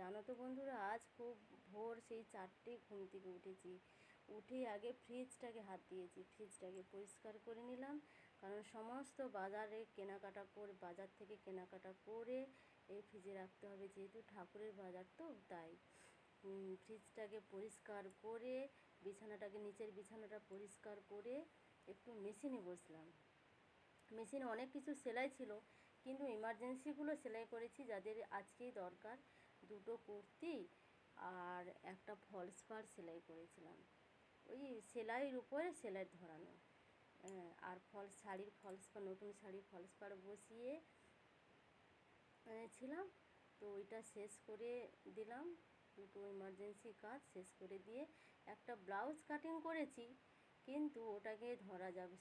জানো তো বন্ধুরা, আজ খুব ভোর সেই 4টে ঘুম থেকে উঠেছি। উঠে আগে ফ্রিজটাকে হাত দিয়েছি, ফ্রিজটাকে পরিষ্কার করে নিলাম। কারণ সমস্ত বাজার থেকে কেনাকাটা করে এই ফ্রিজে রাখতে হবে, যেহেতু ঠাকুরের বাজার তো তাই। ফ্রিজটাকে পরিষ্কার করে নিচের বিছানাটা পরিষ্কার করে একটু মেশিনে বসলাম। মেশিনে অনেক কিছু সেলাই ছিল, কিন্তু ইমার্জেন্সিগুলো সেলাই করেছি, যাদের আজকেই দরকার। দুটো কুর্তি আর একটা ফলস পাড় সেলাই করেছিলাম, ওই সেলাইয়ের উপরে সেলাই ধরানো। আর নতুন শাড়ির ফলস পাড় বসিয়ে ছিলাম, তো ওইটা শেষ করে দিলাম। দুটো ইমার্জেন্সি কাজ শেষ করে দিয়ে একটা ব্লাউজ কাটিং করেছি, কিন্তু ওটাকে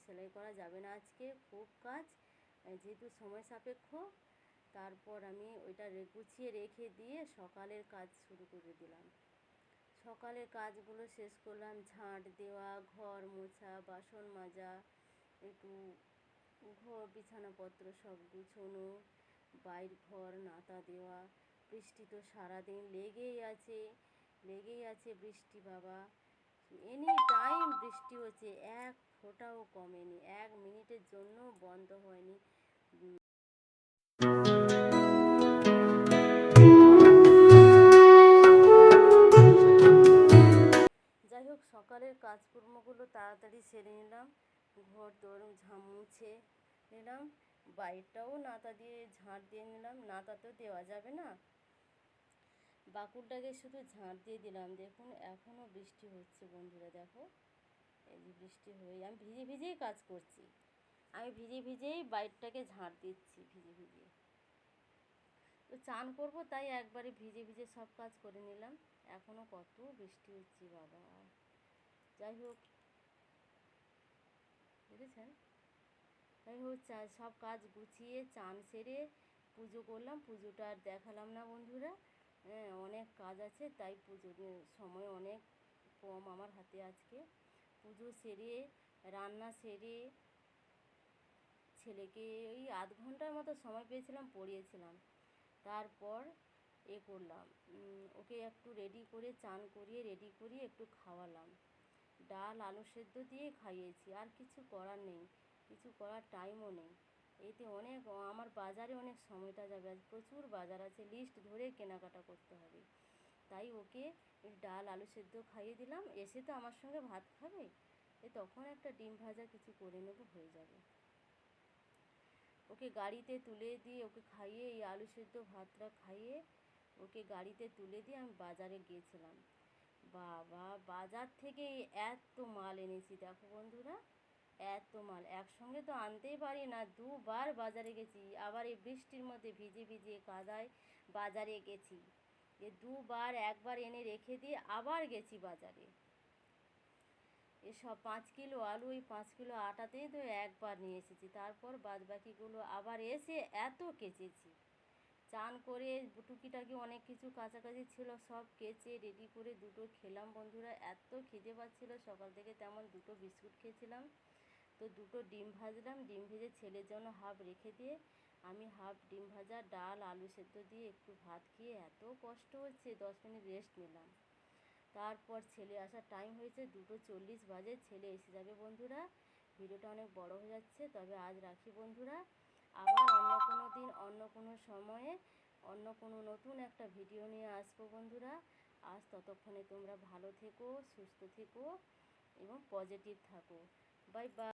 সেলাই করা যাবে না আজকে, খুব কাজ, যেহেতু সময় সাপেক্ষ। তারপর আমি ওইটা গুছিয়ে রেখে দিয়ে সকালের কাজ শুরু করে দিলাম। সকালের কাজগুলো শেষ করলাম, ঝাঁট দেওয়া, ঘর মোছা, বাসন মাজা, একটু বিছানাপত্র সব গুছোনো, বাইর ঘর নাতা দেওয়া। বৃষ্টি তো সারাদিন লেগেই আছে বৃষ্টি বাবা, এনি টাইম বৃষ্টি হচ্ছে, এক ফোঁটাও কমেনি, 1 মিনিটের জন্য বন্ধ হয়নি। যাই হোক, সকালের কাজকর্মগুলো তাড়াতাড়ি সেরে নিলাম, ঘর দোর মুছে নিলাম, বাইরটাও নাতা দিয়ে ঝাঁট দিয়ে নিলাম। নাতা তো দেওয়া যাবে না, বাকুরটাকে শুধু ঝাঁট দিয়ে দিলাম। দেখুন এখনও বৃষ্টি হচ্ছে বন্ধুরা, দেখো এই যে বৃষ্টি হয়ে, আমি ভিজেই কাজ করছি, আমি ভিজেই বাইরটাকে ঝাঁট দিচ্ছি ভিজে। তো চান করবো, তাই একবারে ভিজে সব কাজ করে নিলাম। এখনও কত বৃষ্টি হচ্ছে বাবা। যাই হোক, বুঝেছেন, সব কাজ গুছিয়ে চান সেরে পুজো করলাম। পুজোটা আর দেখালাম না বন্ধুরা, অনেক কাজ আছে, তাই সময় অনেক কম আমার হাতে আজকে। পুজো সেরে রান্না সেরে ছেলেকে ওই আধ ঘন্টার মতো সময় পেয়েছিলাম, পড়িয়েছিলাম। তারপর করলাম, ওকে একটু রেডি করে চান করিয়ে রেডি করিয়ে একটু খাওয়ালাম। ডাল আলু সেদ্ধ দিয়ে খাইয়েছি, আর কিছু করার নেই, কিছু করার টাইমও নেই। এতে আমার বাজারে অনেক সময়টা যাবে, আজ প্রচুর বাজার আছে, লিস্ট ধরে কেনাকাটা করতে হবে। তাই ওকে ডাল আলু সেদ্ধ খাইয়ে দিলাম। এসে তো আমার সঙ্গে ভাত খাবে, তখন একটা ডিম ভাজা কিছু করে নেবো, হয়ে যাবে। ওকে গাড়িতে তুলে দিয়ে ওকে খাইয়ে, এই আলু সেদ্ধ ভাতটা খাইয়ে ওকে গাড়িতে তুলে দিয়ে আমি বাজারে গিয়েছিলাম। বাবা, বাজার থেকে এত মাল এনেছি, দেখো বন্ধুরা, এত মাল একসঙ্গে তো আনতেই পারি না, 2বার বাজারে গেছি। আবার এই বৃষ্টির মধ্যে ভিজে কাদায় বাজারে গেছি, 2বার, একবার এনে রেখে দিয়ে আবার গেছি বাজারে। এসব 5 কিলো আলু, ওই 5 কিলো আটাতেই তো একবার নিয়ে এসেছি। তারপর বাদবাকিগুলো আবার এসে এত কেচেছি। চান করে টুকিটাকি অনেক কিছু কাছাকাছি ছিল, সব কেচে রেডি করে দুটো খেলাম বন্ধুরা। এত খিদে পাচ্ছিল, সকাল থেকে তেমন দুটো বিস্কুট খেয়েছিলাম, তো দুটো ডিম ভাজলাম। ডিম ভেজে ছেলের জন্য হাফ রেখে দিয়ে আমি হাফ ডিম ভাজা, ডাল আলু সেদ্ধ দিয়ে একটু ভাত খেয়ে, এত কষ্ট হচ্ছে, 10 মিনিট রেস্ট নিলাম। তারপর ছেলে আসার টাইম হয়েছে, 2:40 বাজে, ছেলে এসে যাবে বন্ধুরা। ভিডিওটা অনেক বড় হয়ে যাচ্ছে, তবে আজ রাখি বন্ধুরা। আবার অন্য কোনো দিন, অন্য কোনো সময়ে, অন্য কোনো নতুন একটা ভিডিও নিয়ে আসবো বন্ধুরা। আজ ততক্ষণে তোমরা ভালো থেকো, সুস্থ থেকো এবং পজিটিভ থাকো। Bye bye.